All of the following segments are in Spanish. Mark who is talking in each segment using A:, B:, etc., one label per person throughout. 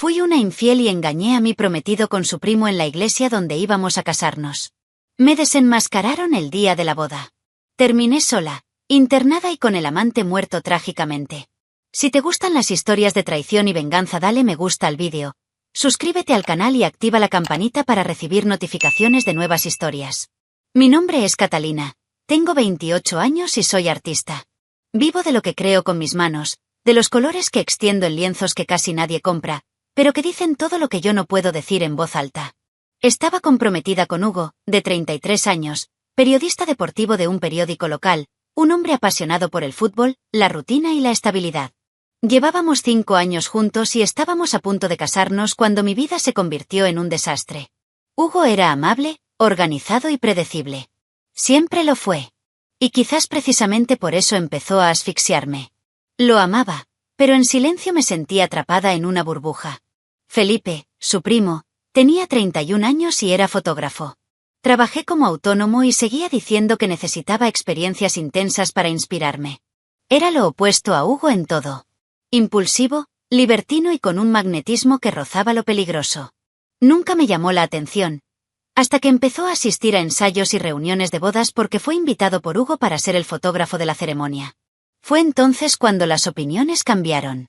A: Fui una infiel y engañé a mi prometido con su primo en la iglesia donde íbamos a casarnos. Me desenmascararon el día de la boda. Terminé sola, internada y con el amante muerto trágicamente. Si te gustan las historias de traición y venganza, dale me gusta al vídeo, suscríbete al canal y activa la campanita para recibir notificaciones de nuevas historias. Mi nombre es Catalina, tengo 28 años y soy artista. Vivo de lo que creo con mis manos, de los colores que extiendo en lienzos que casi nadie compra, pero que dicen todo lo que yo no puedo decir en voz alta. Estaba comprometida con Hugo, de 33 años, periodista deportivo de un periódico local, un hombre apasionado por el fútbol, la rutina y la estabilidad. Llevábamos 5 años juntos y estábamos a punto de casarnos cuando mi vida se convirtió en un desastre. Hugo era amable, organizado y predecible. Siempre lo fue. Y quizás precisamente por eso empezó a asfixiarme. Lo amaba, pero en silencio me sentía atrapada en una burbuja. Felipe, su primo, tenía 31 años y era fotógrafo. Trabajé como autónomo y seguía diciendo que necesitaba experiencias intensas para inspirarme. Era lo opuesto a Hugo en todo. Impulsivo, libertino y con un magnetismo que rozaba lo peligroso. Nunca me llamó la atención, hasta que empezó a asistir a ensayos y reuniones de bodas porque fue invitado por Hugo para ser el fotógrafo de la ceremonia. Fue entonces cuando las opiniones cambiaron.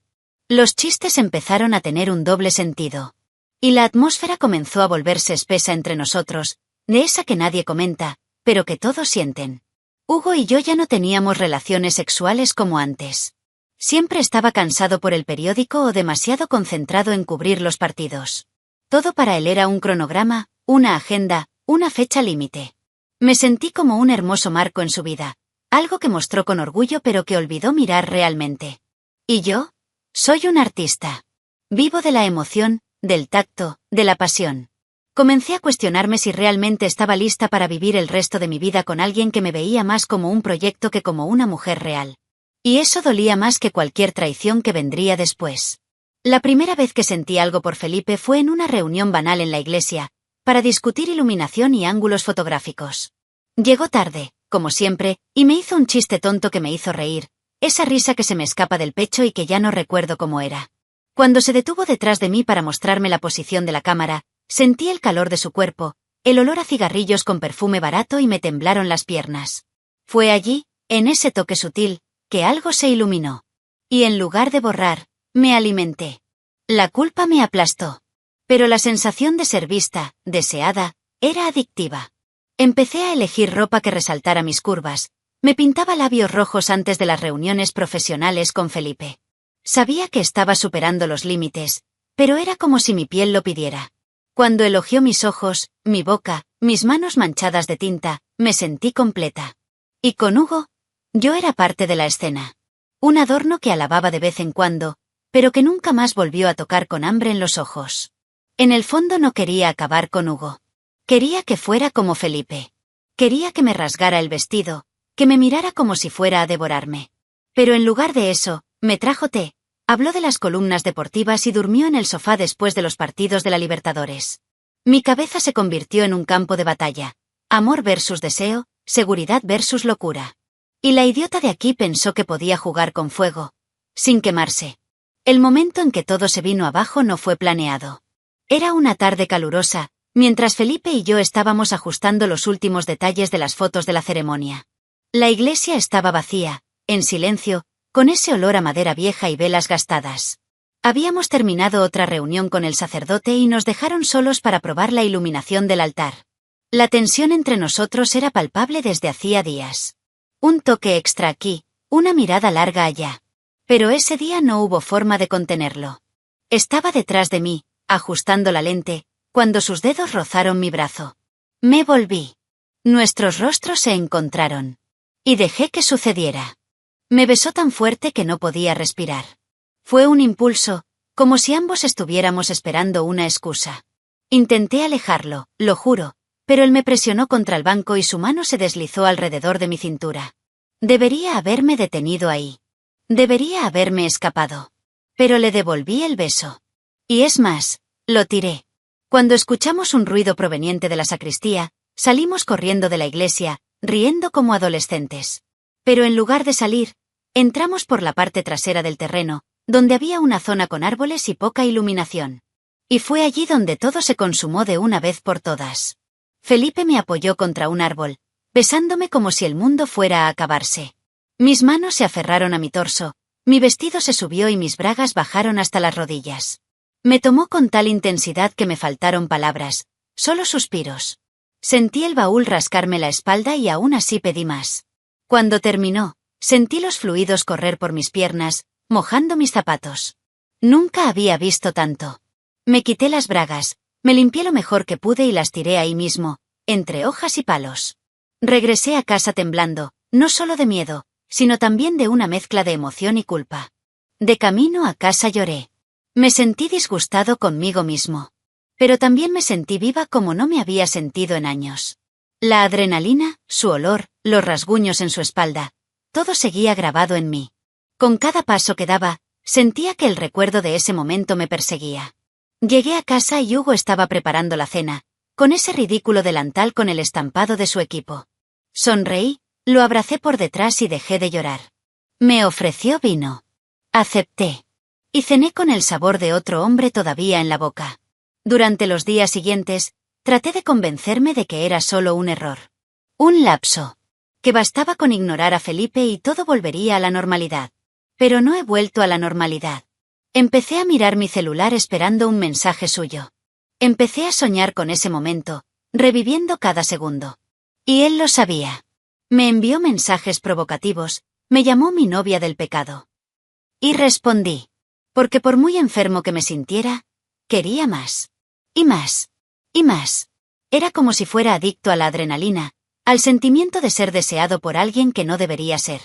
A: Los chistes empezaron a tener un doble sentido. Y la atmósfera comenzó a volverse espesa entre nosotros, de esa que nadie comenta, pero que todos sienten. Hugo y yo ya no teníamos relaciones sexuales como antes. Siempre estaba cansado por el periódico o demasiado concentrado en cubrir los partidos. Todo para él era un cronograma, una agenda, una fecha límite. Me sentí como un hermoso marco en su vida, algo que mostró con orgullo pero que olvidó mirar realmente. ¿Y yo? Soy un artista. Vivo de la emoción, del tacto, de la pasión. Comencé a cuestionarme si realmente estaba lista para vivir el resto de mi vida con alguien que me veía más como un proyecto que como una mujer real. Y eso dolía más que cualquier traición que vendría después. La primera vez que sentí algo por Felipe fue en una reunión banal en la iglesia, para discutir iluminación y ángulos fotográficos. Llegó tarde, como siempre, y me hizo un chiste tonto que me hizo reír, esa risa que se me escapa del pecho y que ya no recuerdo cómo era. Cuando se detuvo detrás de mí para mostrarme la posición de la cámara, sentí el calor de su cuerpo, el olor a cigarrillos con perfume barato y me temblaron las piernas. Fue allí, en ese toque sutil, que algo se iluminó. Y en lugar de borrar, me alimenté. La culpa me aplastó. Pero la sensación de ser vista, deseada, era adictiva. Empecé a elegir ropa que resaltara mis curvas. Me pintaba labios rojos antes de las reuniones profesionales con Felipe. Sabía que estaba superando los límites, pero era como si mi piel lo pidiera. Cuando elogió mis ojos, mi boca, mis manos manchadas de tinta, me sentí completa. Y con Hugo, yo era parte de la escena. Un adorno que alababa de vez en cuando, pero que nunca más volvió a tocar con hambre en los ojos. En el fondo no quería acabar con Hugo. Quería que fuera como Felipe. Quería que me rasgara el vestido, que me mirara como si fuera a devorarme. Pero en lugar de eso, me trajo té, habló de las columnas deportivas y durmió en el sofá después de los partidos de la Libertadores. Mi cabeza se convirtió en un campo de batalla. Amor versus deseo, seguridad versus locura. Y la idiota de aquí pensó que podía jugar con fuego, sin quemarse. El momento en que todo se vino abajo no fue planeado. Era una tarde calurosa, mientras Felipe y yo estábamos ajustando los últimos detalles de las fotos de la ceremonia. La iglesia estaba vacía, en silencio, con ese olor a madera vieja y velas gastadas. Habíamos terminado otra reunión con el sacerdote y nos dejaron solos para probar la iluminación del altar. La tensión entre nosotros era palpable desde hacía días. Un toque extra aquí, una mirada larga allá. Pero ese día no hubo forma de contenerlo. Estaba detrás de mí, ajustando la lente, cuando sus dedos rozaron mi brazo. Me volví. Nuestros rostros se encontraron. Y dejé que sucediera. Me besó tan fuerte que no podía respirar. Fue un impulso, como si ambos estuviéramos esperando una excusa. Intenté alejarlo, lo juro, pero él me presionó contra el banco y su mano se deslizó alrededor de mi cintura. Debería haberme detenido ahí. Debería haberme escapado. Pero le devolví el beso. Y es más, lo tiré. Cuando escuchamos un ruido proveniente de la sacristía, salimos corriendo de la iglesia, riendo como adolescentes. Pero en lugar de salir, entramos por la parte trasera del terreno, donde había una zona con árboles y poca iluminación. Y fue allí donde todo se consumó de una vez por todas. Felipe me apoyó contra un árbol, besándome como si el mundo fuera a acabarse. Mis manos se aferraron a mi torso, mi vestido se subió y mis bragas bajaron hasta las rodillas. Me tomó con tal intensidad que me faltaron palabras, solo suspiros. Sentí el baúl rascarme la espalda y aún así pedí más. Cuando terminó, sentí los fluidos correr por mis piernas, mojando mis zapatos. Nunca había visto tanto. Me quité las bragas, me limpié lo mejor que pude y las tiré ahí mismo, entre hojas y palos. Regresé a casa temblando, no solo de miedo, sino también de una mezcla de emoción y culpa. De camino a casa lloré. Me sentí disgustado conmigo mismo. Pero también me sentí viva como no me había sentido en años. La adrenalina, su olor, los rasguños en su espalda, todo seguía grabado en mí. Con cada paso que daba, sentía que el recuerdo de ese momento me perseguía. Llegué a casa y Hugo estaba preparando la cena, con ese ridículo delantal con el estampado de su equipo. Sonreí, lo abracé por detrás y dejé de llorar. Me ofreció vino. Acepté. Y cené con el sabor de otro hombre todavía en la boca. Durante los días siguientes, traté de convencerme de que era solo un error. Un lapso. Que bastaba con ignorar a Felipe y todo volvería a la normalidad. Pero no he vuelto a la normalidad. Empecé a mirar mi celular esperando un mensaje suyo. Empecé a soñar con ese momento, reviviendo cada segundo. Y él lo sabía. Me envió mensajes provocativos, me llamó mi novia del pecado. Y respondí. Porque por muy enfermo que me sintiera, quería más. Y más. Y más. Era como si fuera adicto a la adrenalina, al sentimiento de ser deseado por alguien que no debería ser.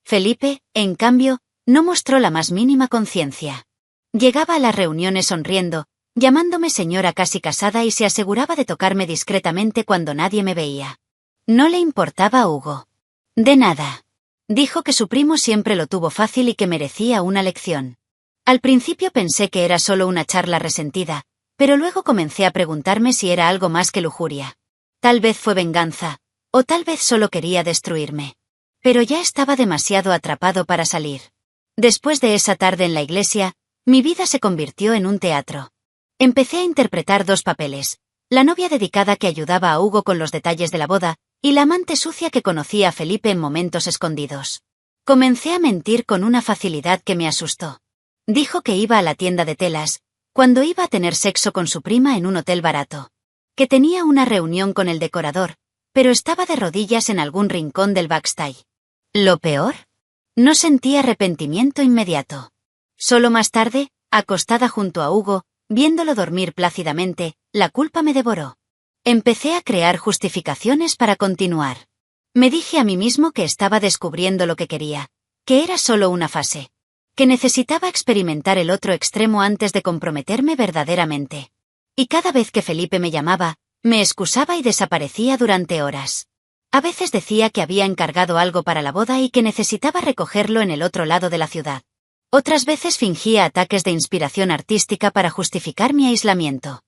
A: Felipe, en cambio, no mostró la más mínima conciencia. Llegaba a las reuniones sonriendo, llamándome señora casi casada y se aseguraba de tocarme discretamente cuando nadie me veía. No le importaba a Hugo. De nada. Dijo que su primo siempre lo tuvo fácil y que merecía una lección. Al principio pensé que era solo una charla resentida, pero luego comencé a preguntarme si era algo más que lujuria. Tal vez fue venganza, o tal vez solo quería destruirme. Pero ya estaba demasiado atrapado para salir. Después de esa tarde en la iglesia, mi vida se convirtió en un teatro. Empecé a interpretar dos papeles, la novia dedicada que ayudaba a Hugo con los detalles de la boda, y la amante sucia que conocía a Felipe en momentos escondidos. Comencé a mentir con una facilidad que me asustó. Dijo que iba a la tienda de telas, cuando iba a tener sexo con su prima en un hotel barato. Que tenía una reunión con el decorador, pero estaba de rodillas en algún rincón del backstage. ¿Lo peor? No sentí arrepentimiento inmediato. Solo más tarde, acostada junto a Hugo, viéndolo dormir plácidamente, la culpa me devoró. Empecé a crear justificaciones para continuar. Me dije a mí mismo que estaba descubriendo lo que quería, que era solo una fase, que necesitaba experimentar el otro extremo antes de comprometerme verdaderamente. Y cada vez que Felipe me llamaba, me excusaba y desaparecía durante horas. A veces decía que había encargado algo para la boda y que necesitaba recogerlo en el otro lado de la ciudad. Otras veces fingía ataques de inspiración artística para justificar mi aislamiento.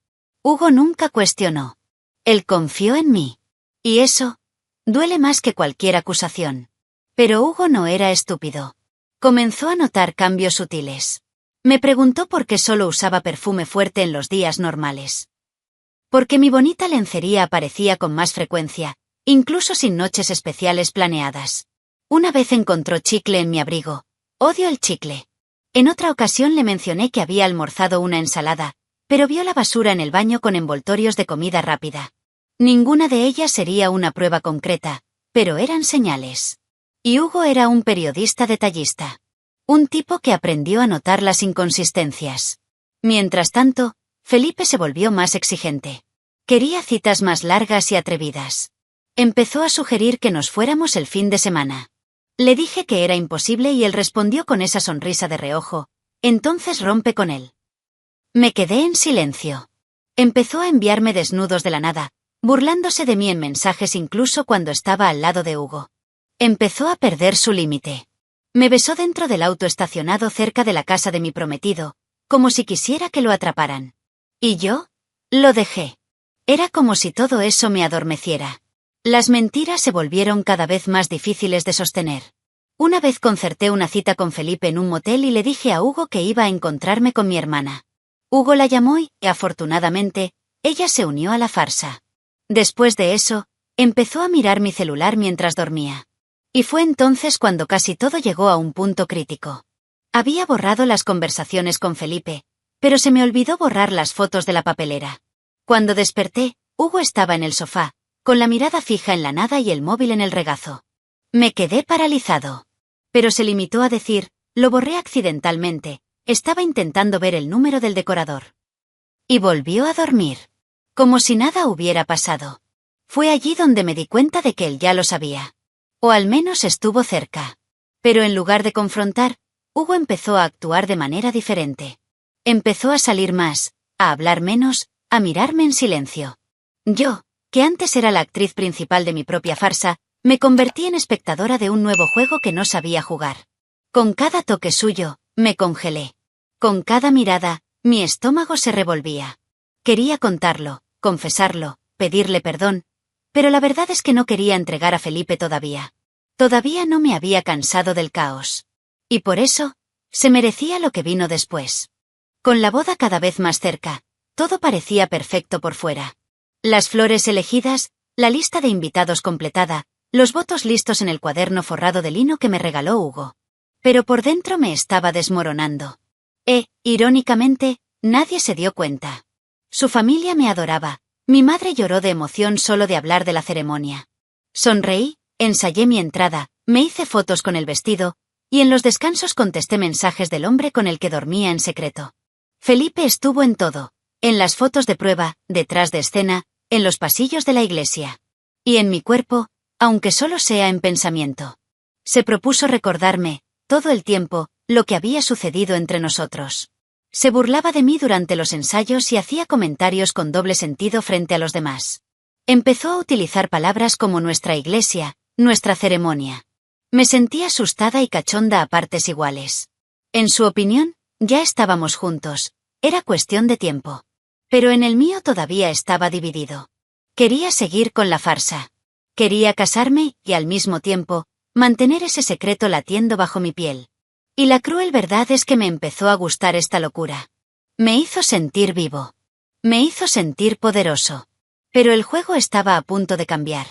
A: Hugo nunca cuestionó. Él confió en mí. Y eso duele más que cualquier acusación. Pero Hugo no era estúpido. Comenzó a notar cambios sutiles. Me preguntó por qué solo usaba perfume fuerte en los días normales. Porque mi bonita lencería aparecía con más frecuencia, incluso sin noches especiales planeadas. Una vez encontró chicle en mi abrigo. Odio el chicle. En otra ocasión le mencioné que había almorzado una ensalada, pero vio la basura en el baño con envoltorios de comida rápida. Ninguna de ellas sería una prueba concreta, pero eran señales. Y Hugo era un periodista detallista. Un tipo que aprendió a notar las inconsistencias. Mientras tanto, Felipe se volvió más exigente. Quería citas más largas y atrevidas. Empezó a sugerir que nos fuéramos el fin de semana. Le dije que era imposible y él respondió con esa sonrisa de reojo, entonces rompe con él. Me quedé en silencio. Empezó a enviarme desnudos de la nada, burlándose de mí en mensajes incluso cuando estaba al lado de Hugo. Empezó a perder su límite. Me besó dentro del auto estacionado cerca de la casa de mi prometido, como si quisiera que lo atraparan. Y yo lo dejé. Era como si todo eso me adormeciera. Las mentiras se volvieron cada vez más difíciles de sostener. Una vez concerté una cita con Felipe en un motel y le dije a Hugo que iba a encontrarme con mi hermana. Hugo la llamó y, afortunadamente, ella se unió a la farsa. Después de eso, empezó a mirar mi celular mientras dormía. Y fue entonces cuando casi todo llegó a un punto crítico. Había borrado las conversaciones con Felipe, pero se me olvidó borrar las fotos de la papelera. Cuando desperté, Hugo estaba en el sofá, con la mirada fija en la nada y el móvil en el regazo. Me quedé paralizado. Pero se limitó a decir, lo borré accidentalmente, estaba intentando ver el número del decorador. Y volvió a dormir. Como si nada hubiera pasado. Fue allí donde me di cuenta de que él ya lo sabía. O al menos estuvo cerca. Pero en lugar de confrontar, Hugo empezó a actuar de manera diferente. Empezó a salir más, a hablar menos, a mirarme en silencio. Yo, que antes era la actriz principal de mi propia farsa, me convertí en espectadora de un nuevo juego que no sabía jugar. Con cada toque suyo, me congelé. Con cada mirada, mi estómago se revolvía. Quería contarlo, confesarlo, pedirle perdón, pero la verdad es que no quería entregar a Felipe todavía. Todavía no me había cansado del caos. Y por eso, se merecía lo que vino después. Con la boda cada vez más cerca, todo parecía perfecto por fuera. Las flores elegidas, la lista de invitados completada, los votos listos en el cuaderno forrado de lino que me regaló Hugo. Pero por dentro me estaba desmoronando. Irónicamente, nadie se dio cuenta. Su familia me adoraba, mi madre lloró de emoción solo de hablar de la ceremonia. Sonreí, ensayé mi entrada, me hice fotos con el vestido, y en los descansos contesté mensajes del hombre con el que dormía en secreto. Felipe estuvo en todo, en las fotos de prueba, detrás de escena, en los pasillos de la iglesia. Y en mi cuerpo, aunque solo sea en pensamiento. Se propuso recordarme, todo el tiempo, lo que había sucedido entre nosotros. Se burlaba de mí durante los ensayos y hacía comentarios con doble sentido frente a los demás. Empezó a utilizar palabras como nuestra iglesia, nuestra ceremonia. Me sentí asustada y cachonda a partes iguales. En su opinión, ya estábamos juntos, era cuestión de tiempo. Pero en el mío todavía estaba dividido. Quería seguir con la farsa. Quería casarme y, al mismo tiempo, mantener ese secreto latiendo bajo mi piel. Y la cruel verdad es que me empezó a gustar esta locura. Me hizo sentir vivo. Me hizo sentir poderoso. Pero el juego estaba a punto de cambiar.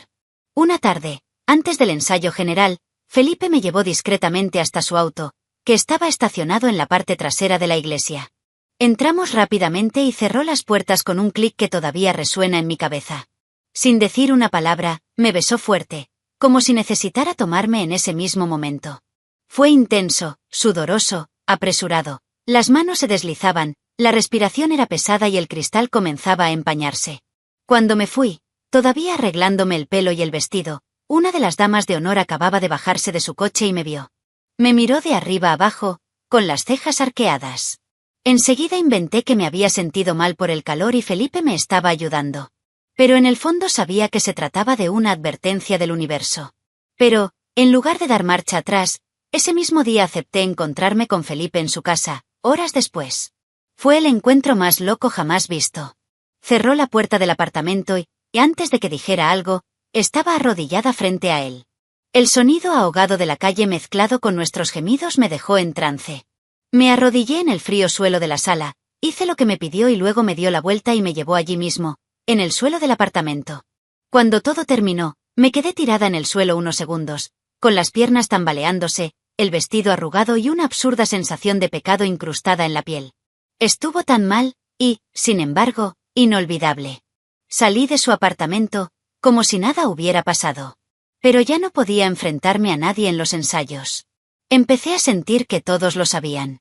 A: Una tarde, antes del ensayo general, Felipe me llevó discretamente hasta su auto, que estaba estacionado en la parte trasera de la iglesia. Entramos rápidamente y cerró las puertas con un clic que todavía resuena en mi cabeza. Sin decir una palabra, me besó fuerte, como si necesitara tomarme en ese mismo momento. Fue intenso, sudoroso, apresurado. Las manos se deslizaban, la respiración era pesada y el cristal comenzaba a empañarse. Cuando me fui, todavía arreglándome el pelo y el vestido, una de las damas de honor acababa de bajarse de su coche y me vio. Me miró de arriba abajo, con las cejas arqueadas. Enseguida inventé que me había sentido mal por el calor y Felipe me estaba ayudando. Pero en el fondo sabía que se trataba de una advertencia del universo. Pero, en lugar de dar marcha atrás, ese mismo día acepté encontrarme con Felipe en su casa, horas después. Fue el encuentro más loco jamás visto. Cerró la puerta del apartamento y antes de que dijera algo, estaba arrodillada frente a él. El sonido ahogado de la calle mezclado con nuestros gemidos me dejó en trance. Me arrodillé en el frío suelo de la sala, hice lo que me pidió y luego me dio la vuelta y me llevó allí mismo, en el suelo del apartamento. Cuando todo terminó, me quedé tirada en el suelo unos segundos, con las piernas tambaleándose, el vestido arrugado y una absurda sensación de pecado incrustada en la piel. Estuvo tan mal, y, sin embargo, inolvidable. Salí de su apartamento, como si nada hubiera pasado. Pero ya no podía enfrentarme a nadie en los ensayos. Empecé a sentir que todos lo sabían.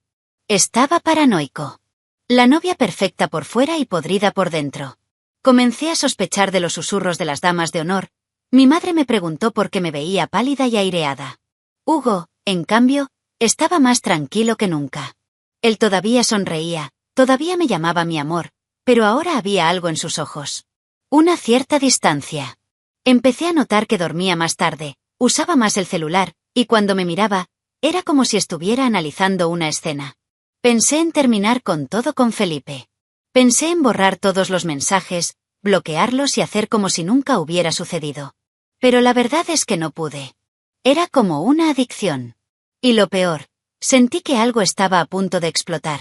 A: Estaba paranoico. La novia perfecta por fuera y podrida por dentro. Comencé a sospechar de los susurros de las damas de honor. Mi madre me preguntó por qué me veía pálida y aireada. Hugo, en cambio, estaba más tranquilo que nunca. Él todavía sonreía, todavía me llamaba mi amor, pero ahora había algo en sus ojos. Una cierta distancia. Empecé a notar que dormía más tarde, usaba más el celular, y cuando me miraba, era como si estuviera analizando una escena. Pensé en terminar con todo con Felipe. Pensé en borrar todos los mensajes, bloquearlos y hacer como si nunca hubiera sucedido. Pero la verdad es que no pude. Era como una adicción. Y lo peor, sentí que algo estaba a punto de explotar.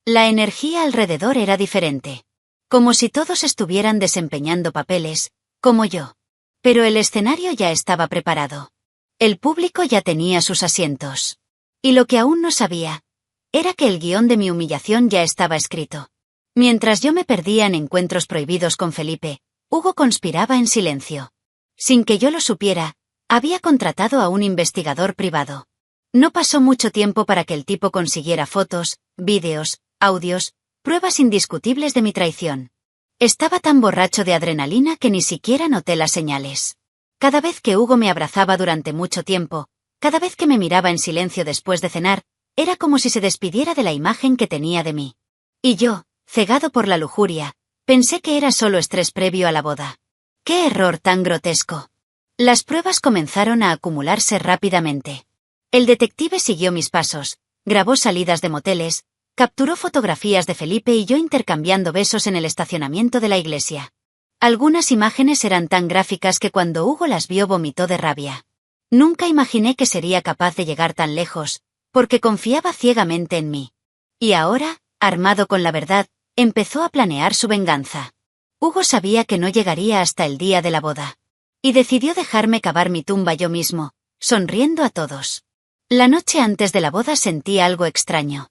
A: La energía alrededor era diferente. Como si todos estuvieran desempeñando papeles, como yo. Pero el escenario ya estaba preparado. El público ya tenía sus asientos. Y lo que aún no sabía, era que el guión de mi humillación ya estaba escrito. Mientras yo me perdía en encuentros prohibidos con Felipe, Hugo conspiraba en silencio. Sin que yo lo supiera, había contratado a un investigador privado. No pasó mucho tiempo para que el tipo consiguiera fotos, vídeos, audios, pruebas indiscutibles de mi traición. Estaba tan borracho de adrenalina que ni siquiera noté las señales. Cada vez que Hugo me abrazaba durante mucho tiempo, cada vez que me miraba en silencio después de cenar, era como si se despidiera de la imagen que tenía de mí. Y yo, cegado por la lujuria, pensé que era solo estrés previo a la boda. ¡Qué error tan grotesco! Las pruebas comenzaron a acumularse rápidamente. El detective siguió mis pasos, grabó salidas de moteles, capturó fotografías de Felipe y yo intercambiando besos en el estacionamiento de la iglesia. Algunas imágenes eran tan gráficas que cuando Hugo las vio vomitó de rabia. Nunca imaginé que sería capaz de llegar tan lejos, porque confiaba ciegamente en mí. Y ahora, armado con la verdad, empezó a planear su venganza. Hugo sabía que no llegaría hasta el día de la boda. Y decidió dejarme cavar mi tumba yo mismo, sonriendo a todos. La noche antes de la boda sentí algo extraño.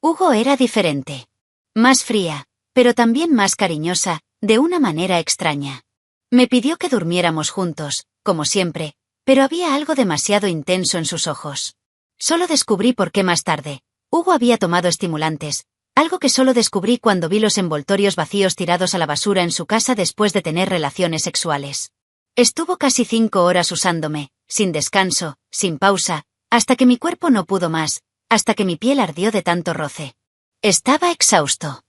A: Hugo era diferente. Más fría, pero también más cariñosa, de una manera extraña. Me pidió que durmiéramos juntos, como siempre, pero había algo demasiado intenso en sus ojos. Solo descubrí por qué más tarde. Hugo había tomado estimulantes, algo que solo descubrí cuando vi los envoltorios vacíos tirados a la basura en su casa después de tener relaciones sexuales. Estuvo casi 5 horas usándome, sin descanso, sin pausa, hasta que mi cuerpo no pudo más, hasta que mi piel ardió de tanto roce. Estaba exhausto.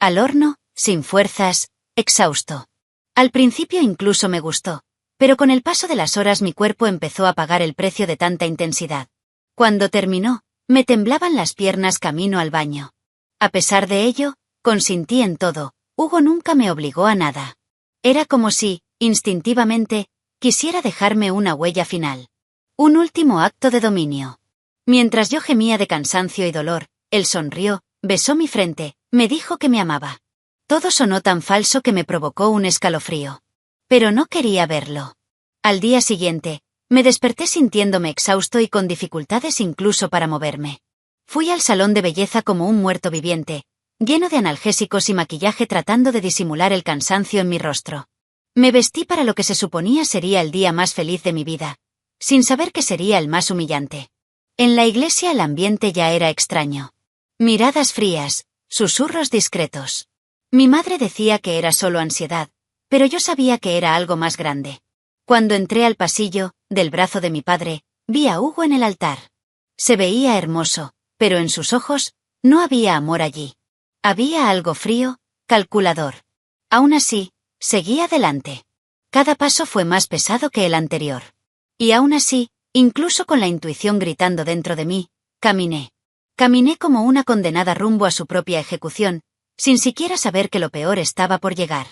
A: Al horno, sin fuerzas, exhausto. Al principio incluso me gustó, pero con el paso de las horas mi cuerpo empezó a pagar el precio de tanta intensidad. Cuando terminó, me temblaban las piernas camino al baño. A pesar de ello, consentí en todo. Hugo nunca me obligó a nada. Era como si, instintivamente, quisiera dejarme una huella final. Un último acto de dominio. Mientras yo gemía de cansancio y dolor, él sonrió, besó mi frente, me dijo que me amaba. Todo sonó tan falso que me provocó un escalofrío. Pero no quería verlo. Al día siguiente, me desperté sintiéndome exhausto y con dificultades incluso para moverme. Fui al salón de belleza como un muerto viviente, lleno de analgésicos y maquillaje tratando de disimular el cansancio en mi rostro. Me vestí para lo que se suponía sería el día más feliz de mi vida, sin saber que sería el más humillante. En la iglesia el ambiente ya era extraño. Miradas frías, susurros discretos. Mi madre decía que era solo ansiedad, pero yo sabía que era algo más grande. Cuando entré al pasillo, del brazo de mi padre, vi a Hugo en el altar. Se veía hermoso, pero en sus ojos, no había amor allí. Había algo frío, calculador. Aún así, seguí adelante. Cada paso fue más pesado que el anterior. Y aún así, incluso con la intuición gritando dentro de mí, caminé. Caminé como una condenada rumbo a su propia ejecución, sin siquiera saber que lo peor estaba por llegar.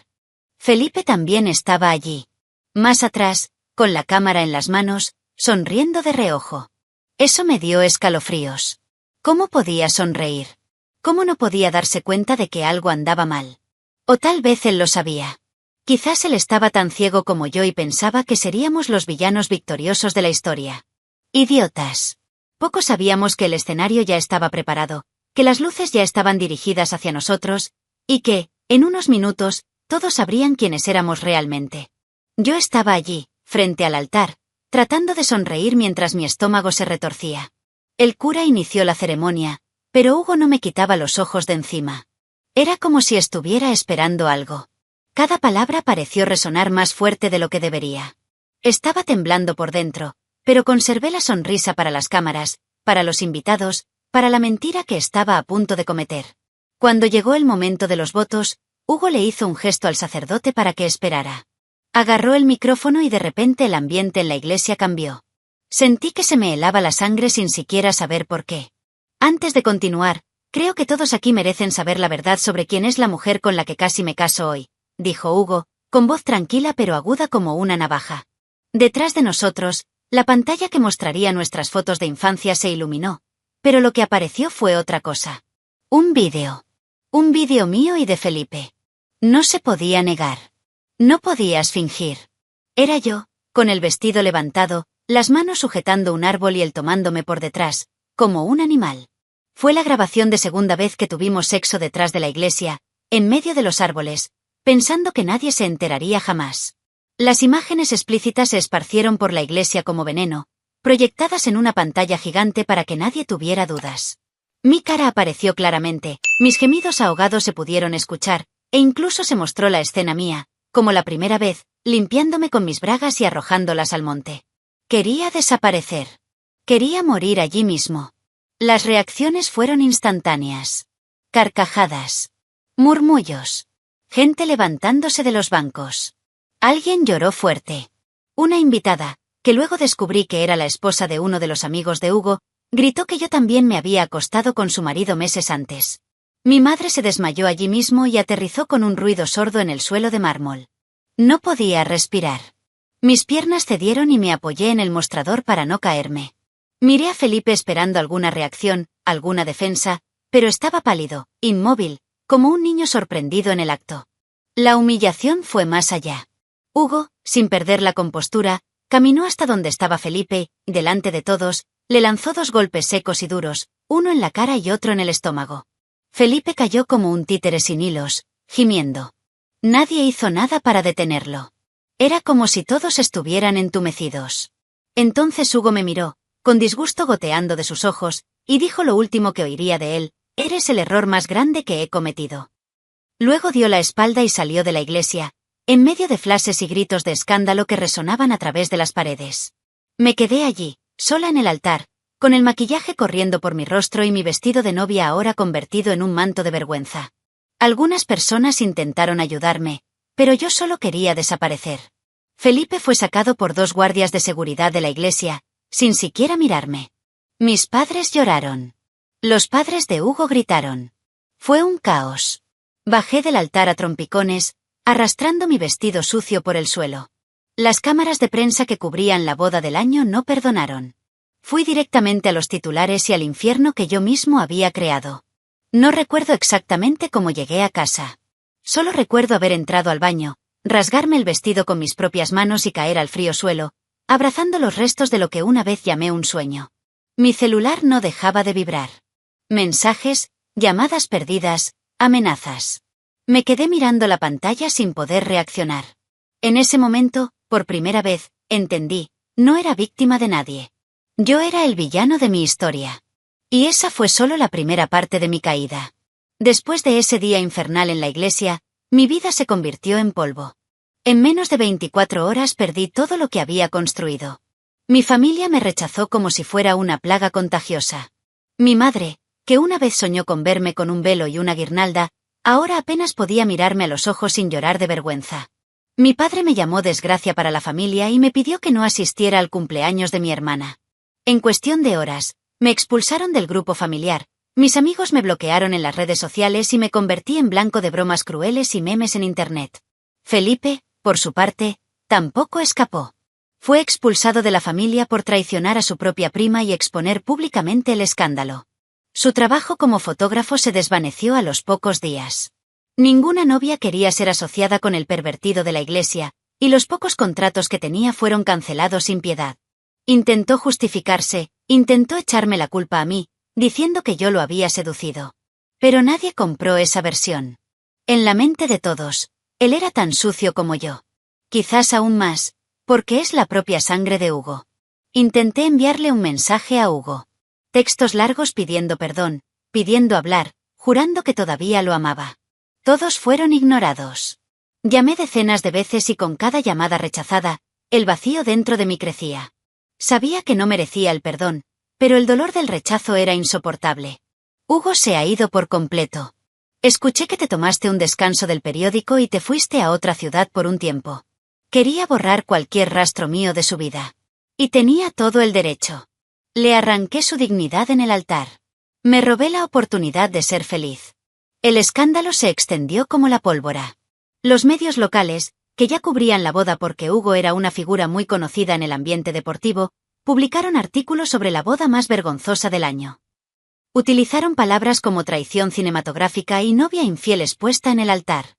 A: Felipe también estaba allí. Más atrás, con la cámara en las manos, sonriendo de reojo. Eso me dio escalofríos. ¿Cómo podía sonreír? ¿Cómo no podía darse cuenta de que algo andaba mal? O tal vez él lo sabía. Quizás él estaba tan ciego como yo y pensaba que seríamos los villanos victoriosos de la historia. Idiotas. Poco sabíamos que el escenario ya estaba preparado, que las luces ya estaban dirigidas hacia nosotros, y que, en unos minutos, todos sabrían quiénes éramos realmente. Yo estaba allí, frente al altar, tratando de sonreír mientras mi estómago se retorcía. El cura inició la ceremonia, pero Hugo no me quitaba los ojos de encima. Era como si estuviera esperando algo. Cada palabra pareció resonar más fuerte de lo que debería. Estaba temblando por dentro, pero conservé la sonrisa para las cámaras, para los invitados, para la mentira que estaba a punto de cometer. Cuando llegó el momento de los votos, Hugo le hizo un gesto al sacerdote para que esperara. Agarró el micrófono y de repente el ambiente en la iglesia cambió. Sentí que se me helaba la sangre sin siquiera saber por qué. Antes de continuar, creo que todos aquí merecen saber la verdad sobre quién es la mujer con la que casi me caso hoy, dijo Hugo, con voz tranquila pero aguda como una navaja. Detrás de nosotros, La pantalla que mostraría nuestras fotos de infancia se iluminó, pero lo que apareció fue otra cosa. Un vídeo. Un vídeo mío y de Felipe. No se podía negar. No podías fingir. Era yo, con el vestido levantado, las manos sujetando un árbol y él tomándome por detrás, como un animal. Fue la grabación de segunda vez que tuvimos sexo detrás de la iglesia, en medio de los árboles, pensando que nadie se enteraría jamás. Las imágenes explícitas se esparcieron por la iglesia como veneno, proyectadas en una pantalla gigante para que nadie tuviera dudas. Mi cara apareció claramente, mis gemidos ahogados se pudieron escuchar, e incluso se mostró la escena mía, como la primera vez, limpiándome con mis bragas y arrojándolas al monte. Quería desaparecer. Quería morir allí mismo. Las reacciones fueron instantáneas. Carcajadas. Murmullos. Gente levantándose de los bancos. Alguien lloró fuerte. Una invitada, que luego descubrí que era la esposa de uno de los amigos de Hugo, gritó que yo también me había acostado con su marido meses antes. Mi madre se desmayó allí mismo y aterrizó con un ruido sordo en el suelo de mármol. No podía respirar. Mis piernas cedieron y me apoyé en el mostrador para no caerme. Miré a Felipe esperando alguna reacción, alguna defensa, pero estaba pálido, inmóvil, como un niño sorprendido en el acto. La humillación fue más allá. Hugo, sin perder la compostura, caminó hasta donde estaba Felipe, y delante de todos, le lanzó 2 golpes secos y duros, uno en la cara y otro en el estómago. Felipe cayó como un títere sin hilos, gimiendo. Nadie hizo nada para detenerlo. Era como si todos estuvieran entumecidos. Entonces Hugo me miró, con disgusto goteando de sus ojos, y dijo lo último que oiría de él: «Eres el error más grande que he cometido». Luego dio la espalda y salió de la iglesia, en medio de flashes y gritos de escándalo que resonaban a través de las paredes. Me quedé allí, sola en el altar, con el maquillaje corriendo por mi rostro y mi vestido de novia ahora convertido en un manto de vergüenza. Algunas personas intentaron ayudarme, pero yo solo quería desaparecer. Felipe fue sacado por 2 guardias de seguridad de la iglesia, sin siquiera mirarme. Mis padres lloraron. Los padres de Hugo gritaron. Fue un caos. Bajé del altar a trompicones, arrastrando mi vestido sucio por el suelo. Las cámaras de prensa que cubrían la boda del año no perdonaron. Fui directamente a los titulares y al infierno que yo mismo había creado. No recuerdo exactamente cómo llegué a casa. Solo recuerdo haber entrado al baño, rasgarme el vestido con mis propias manos y caer al frío suelo, abrazando los restos de lo que una vez llamé un sueño. Mi celular no dejaba de vibrar. Mensajes, llamadas perdidas, amenazas. Me quedé mirando la pantalla sin poder reaccionar. En ese momento, por primera vez, entendí, no era víctima de nadie. Yo era el villano de mi historia. Y esa fue solo la primera parte de mi caída. Después de ese día infernal en la iglesia, mi vida se convirtió en polvo. En menos de 24 horas perdí todo lo que había construido. Mi familia me rechazó como si fuera una plaga contagiosa. Mi madre, que una vez soñó con verme con un velo y una guirnalda, ahora apenas podía mirarme a los ojos sin llorar de vergüenza. Mi padre me llamó desgracia para la familia y me pidió que no asistiera al cumpleaños de mi hermana. En cuestión de horas, me expulsaron del grupo familiar, mis amigos me bloquearon en las redes sociales y me convertí en blanco de bromas crueles y memes en internet. Felipe, por su parte, tampoco escapó. Fue expulsado de la familia por traicionar a su propia prima y exponer públicamente el escándalo. Su trabajo como fotógrafo se desvaneció a los pocos días. Ninguna novia quería ser asociada con el pervertido de la iglesia, y los pocos contratos que tenía fueron cancelados sin piedad. Intentó justificarse, intentó echarme la culpa a mí, diciendo que yo lo había seducido. Pero nadie compró esa versión. En la mente de todos, él era tan sucio como yo. Quizás aún más, porque es la propia sangre de Hugo. Intenté enviarle un mensaje a Hugo. Textos largos pidiendo perdón, pidiendo hablar, jurando que todavía lo amaba. Todos fueron ignorados. Llamé decenas de veces y con cada llamada rechazada, el vacío dentro de mí crecía. Sabía que no merecía el perdón, pero el dolor del rechazo era insoportable. Hugo se ha ido por completo. Escuché que te tomaste un descanso del periódico y te fuiste a otra ciudad por un tiempo. Quería borrar cualquier rastro mío de su vida. Y tenía todo el derecho. Le arranqué su dignidad en el altar. Me robé la oportunidad de ser feliz. El escándalo se extendió como la pólvora. Los medios locales, que ya cubrían la boda porque Hugo era una figura muy conocida en el ambiente deportivo, publicaron artículos sobre la boda más vergonzosa del año. Utilizaron palabras como traición cinematográfica y novia infiel expuesta en el altar.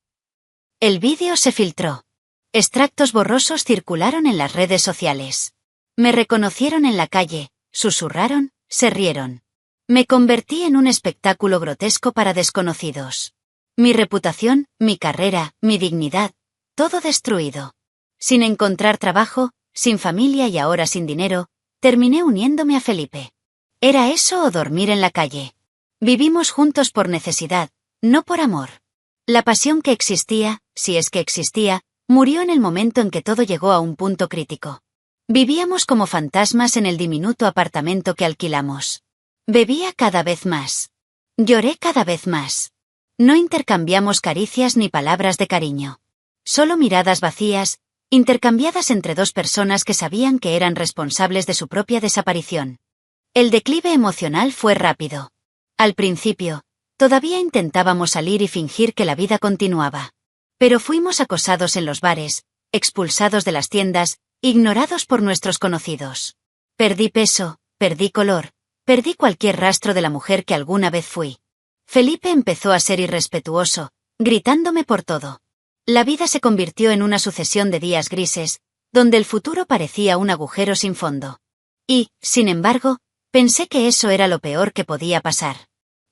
A: El vídeo se filtró. Extractos borrosos circularon en las redes sociales. Me reconocieron en la calle, susurraron, se rieron. Me convertí en un espectáculo grotesco para desconocidos. Mi reputación, mi carrera, mi dignidad, todo destruido. Sin encontrar trabajo, sin familia y ahora sin dinero, terminé uniéndome a Felipe. ¿Era eso o dormir en la calle? Vivimos juntos por necesidad, no por amor. La pasión que existía, si es que existía, murió en el momento en que todo llegó a un punto crítico. Vivíamos como fantasmas en el diminuto apartamento que alquilamos. Bebía cada vez más. Lloré cada vez más. No intercambiamos caricias ni palabras de cariño. Solo miradas vacías, intercambiadas entre dos personas que sabían que eran responsables de su propia desaparición. El declive emocional fue rápido. Al principio, todavía intentábamos salir y fingir que la vida continuaba. Pero fuimos acosados en los bares, expulsados de las tiendas, ignorados por nuestros conocidos. Perdí peso, perdí color, perdí cualquier rastro de la mujer que alguna vez fui. Felipe empezó a ser irrespetuoso, gritándome por todo. La vida se convirtió en una sucesión de días grises, donde el futuro parecía un agujero sin fondo. Y, sin embargo, pensé que eso era lo peor que podía pasar.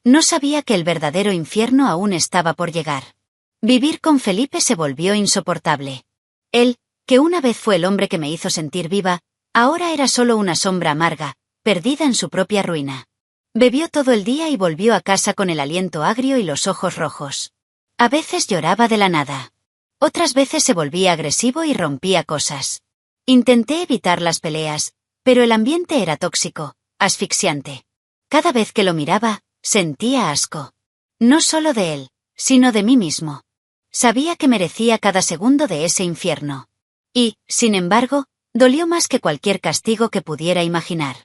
A: No sabía que el verdadero infierno aún estaba por llegar. Vivir con Felipe se volvió insoportable. Él, que una vez fue el hombre que me hizo sentir viva, ahora era solo una sombra amarga, perdida en su propia ruina. Bebió todo el día y volvió a casa con el aliento agrio y los ojos rojos. A veces lloraba de la nada. Otras veces se volvía agresivo y rompía cosas. Intenté evitar las peleas, pero el ambiente era tóxico, asfixiante. Cada vez que lo miraba, sentía asco. No solo de él, sino de mí mismo. Sabía que merecía cada segundo de ese infierno. Y, sin embargo, dolió más que cualquier castigo que pudiera imaginar.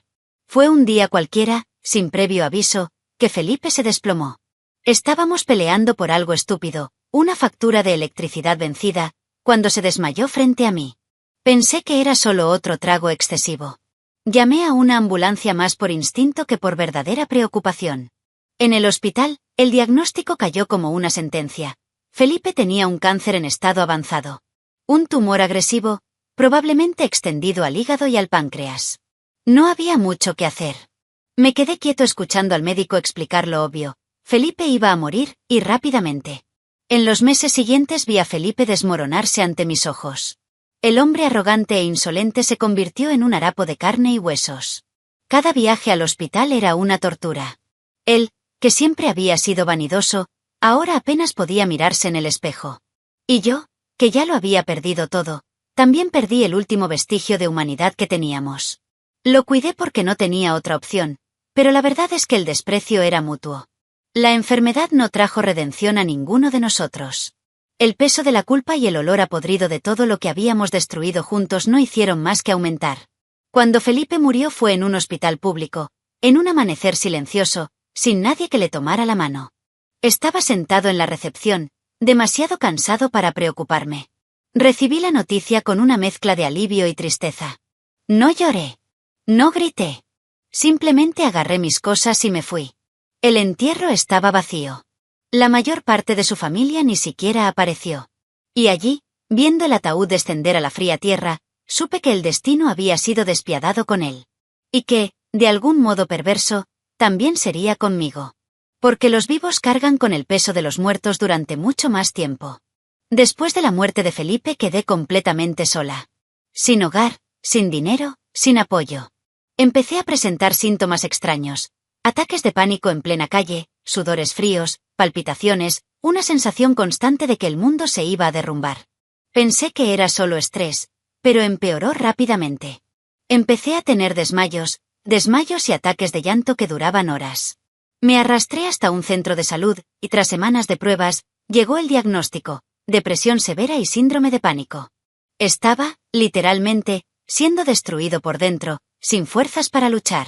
A: Fue un día cualquiera, sin previo aviso, que Felipe se desplomó. Estábamos peleando por algo estúpido, una factura de electricidad vencida, cuando se desmayó frente a mí. Pensé que era solo otro trago excesivo. Llamé a una ambulancia más por instinto que por verdadera preocupación. En el hospital, el diagnóstico cayó como una sentencia. Felipe tenía un cáncer en estado avanzado. Un tumor agresivo, probablemente extendido al hígado y al páncreas. No había mucho que hacer. Me quedé quieto escuchando al médico explicar lo obvio. Felipe iba a morir, y rápidamente. En los meses siguientes vi a Felipe desmoronarse ante mis ojos. El hombre arrogante e insolente se convirtió en un harapo de carne y huesos. Cada viaje al hospital era una tortura. Él, que siempre había sido vanidoso, ahora apenas podía mirarse en el espejo. Y yo, que ya lo había perdido todo, también perdí el último vestigio de humanidad que teníamos. Lo cuidé porque no tenía otra opción, pero la verdad es que el desprecio era mutuo. La enfermedad no trajo redención a ninguno de nosotros. El peso de la culpa y el olor a podrido de todo lo que habíamos destruido juntos no hicieron más que aumentar. Cuando Felipe murió fue en un hospital público, en un amanecer silencioso, sin nadie que le tomara la mano. Estaba sentado en la recepción, demasiado cansado para preocuparme. Recibí la noticia con una mezcla de alivio y tristeza. No lloré. No grité. Simplemente agarré mis cosas y me fui. El entierro estaba vacío. La mayor parte de su familia ni siquiera apareció. Y allí, viendo el ataúd descender a la fría tierra, supe que el destino había sido despiadado con él. Y que, de algún modo perverso, también sería conmigo. Porque los vivos cargan con el peso de los muertos durante mucho más tiempo. Después de la muerte de Felipe quedé completamente sola. Sin hogar, sin dinero, sin apoyo. Empecé a presentar síntomas extraños. Ataques de pánico en plena calle, sudores fríos, palpitaciones, una sensación constante de que el mundo se iba a derrumbar. Pensé que era solo estrés, pero empeoró rápidamente. Empecé a tener desmayos y ataques de llanto que duraban horas. Me arrastré hasta un centro de salud, y tras semanas de pruebas, llegó el diagnóstico: depresión severa y síndrome de pánico. Estaba, literalmente, siendo destruido por dentro, sin fuerzas para luchar.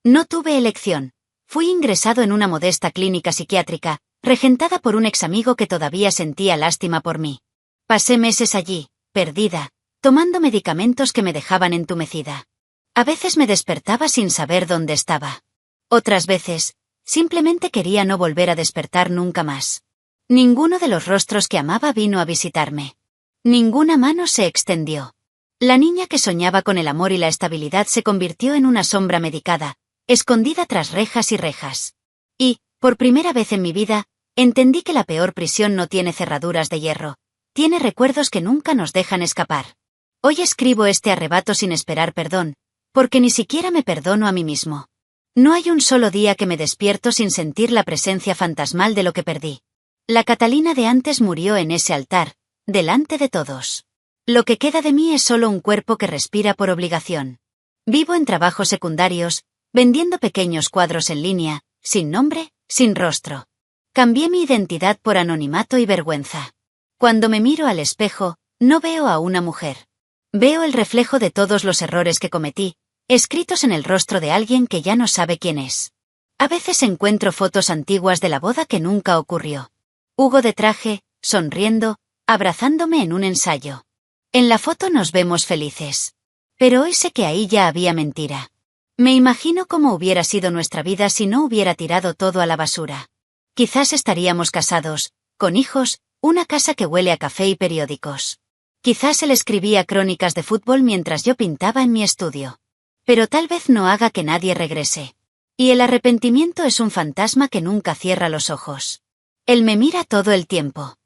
A: No tuve elección. Fui ingresado en una modesta clínica psiquiátrica, regentada por un ex amigo que todavía sentía lástima por mí. Pasé meses allí, perdida, tomando medicamentos que me dejaban entumecida. A veces me despertaba sin saber dónde estaba. Otras veces, simplemente quería no volver a despertar nunca más. Ninguno de los rostros que amaba vino a visitarme. Ninguna mano se extendió. La niña que soñaba con el amor y la estabilidad se convirtió en una sombra medicada, escondida tras rejas y rejas. Y, por primera vez en mi vida, entendí que la peor prisión no tiene cerraduras de hierro, tiene recuerdos que nunca nos dejan escapar. Hoy escribo este arrebato sin esperar perdón, porque ni siquiera me perdono a mí mismo. No hay un solo día que me despierto sin sentir la presencia fantasmal de lo que perdí. La Catalina de antes murió en ese altar, delante de todos. Lo que queda de mí es solo un cuerpo que respira por obligación. Vivo en trabajos secundarios, vendiendo pequeños cuadros en línea, sin nombre, sin rostro. Cambié mi identidad por anonimato y vergüenza. Cuando me miro al espejo, no veo a una mujer. Veo el reflejo de todos los errores que cometí, escritos en el rostro de alguien que ya no sabe quién es. A veces encuentro fotos antiguas de la boda que nunca ocurrió. Hugo de traje, sonriendo, abrazándome en un ensayo. En la foto nos vemos felices. Pero hoy sé que ahí ya había mentira. Me imagino cómo hubiera sido nuestra vida si no hubiera tirado todo a la basura. Quizás estaríamos casados, con hijos, una casa que huele a café y periódicos. Quizás él escribía crónicas de fútbol mientras yo pintaba en mi estudio. Pero tal vez no haga que nadie regrese. Y el arrepentimiento es un fantasma que nunca cierra los ojos. Él me mira todo el tiempo.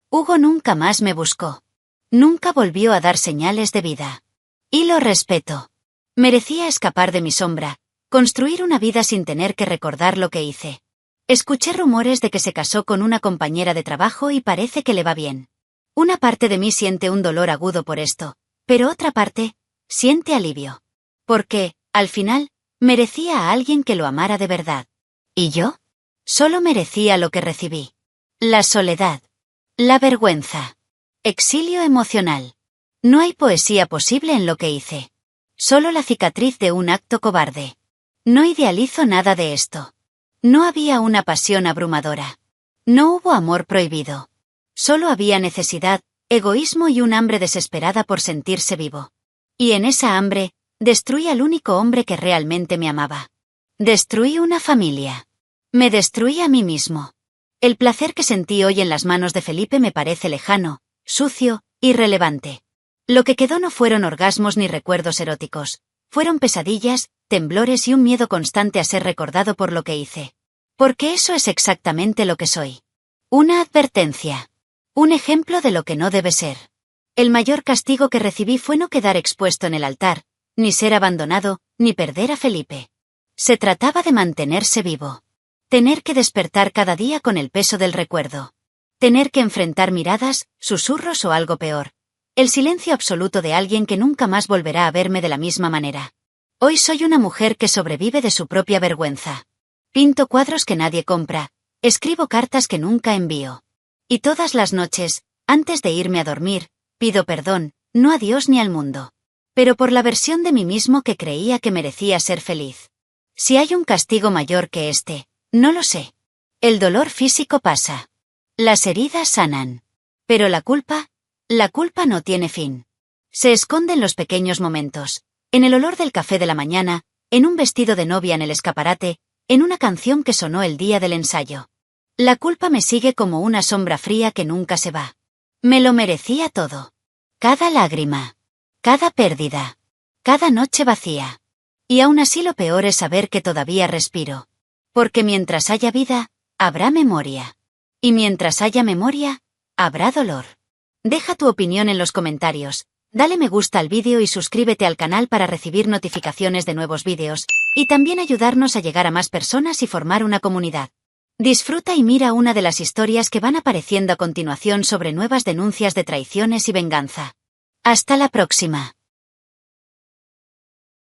A: Hugo nunca más me buscó. Nunca volvió a dar señales de vida. Y lo respeto. Merecía escapar de mi sombra, construir una vida sin tener que recordar lo que hice. Escuché rumores de que se casó con una compañera de trabajo y parece que le va bien. Una parte de mí siente un dolor agudo por esto, pero otra parte, siente alivio. Porque, al final, merecía a alguien que lo amara de verdad. ¿Y yo? Solo merecía lo que recibí. La soledad. La vergüenza. Exilio emocional. No hay poesía posible en lo que hice. Solo la cicatriz de un acto cobarde. No idealizo nada de esto. No había una pasión abrumadora. No hubo amor prohibido. Solo había necesidad, egoísmo y un hambre desesperada por sentirse vivo. Y en esa hambre, destruí al único hombre que realmente me amaba. Destruí una familia. Me destruí a mí mismo. El placer que sentí hoy en las manos de Felipe me parece lejano, sucio, irrelevante. Lo que quedó no fueron orgasmos ni recuerdos eróticos, fueron pesadillas, temblores y un miedo constante a ser recordado por lo que hice. Porque eso es exactamente lo que soy. Una advertencia. Un ejemplo de lo que no debe ser. El mayor castigo que recibí fue no quedar expuesto en el altar, ni ser abandonado, ni perder a Felipe. Se trataba de mantenerse vivo. Tener que despertar cada día con el peso del recuerdo. Tener que enfrentar miradas, susurros o algo peor. El silencio absoluto de alguien que nunca más volverá a verme de la misma manera. Hoy soy una mujer que sobrevive de su propia vergüenza. Pinto cuadros que nadie compra, escribo cartas que nunca envío. Y todas las noches, antes de irme a dormir, pido perdón, no a Dios ni al mundo. Pero por la versión de mí mismo que creía que merecía ser feliz. Si hay un castigo mayor que este, no lo sé. El dolor físico pasa. Las heridas sanan. Pero la culpa no tiene fin. Se esconde en los pequeños momentos, en el olor del café de la mañana, en un vestido de novia en el escaparate, en una canción que sonó el día del ensayo. La culpa me sigue como una sombra fría que nunca se va. Me lo merecía todo. Cada lágrima. Cada pérdida. Cada noche vacía. Y aún así lo peor es saber que todavía respiro. Porque mientras haya vida, habrá memoria. Y mientras haya memoria, habrá dolor. Deja tu opinión en los comentarios, dale me gusta al vídeo y suscríbete al canal para recibir notificaciones de nuevos vídeos, y también ayudarnos a llegar a más personas y formar una comunidad. Disfruta y mira una de las historias que van apareciendo a continuación sobre nuevas denuncias de traiciones y venganza. Hasta la próxima.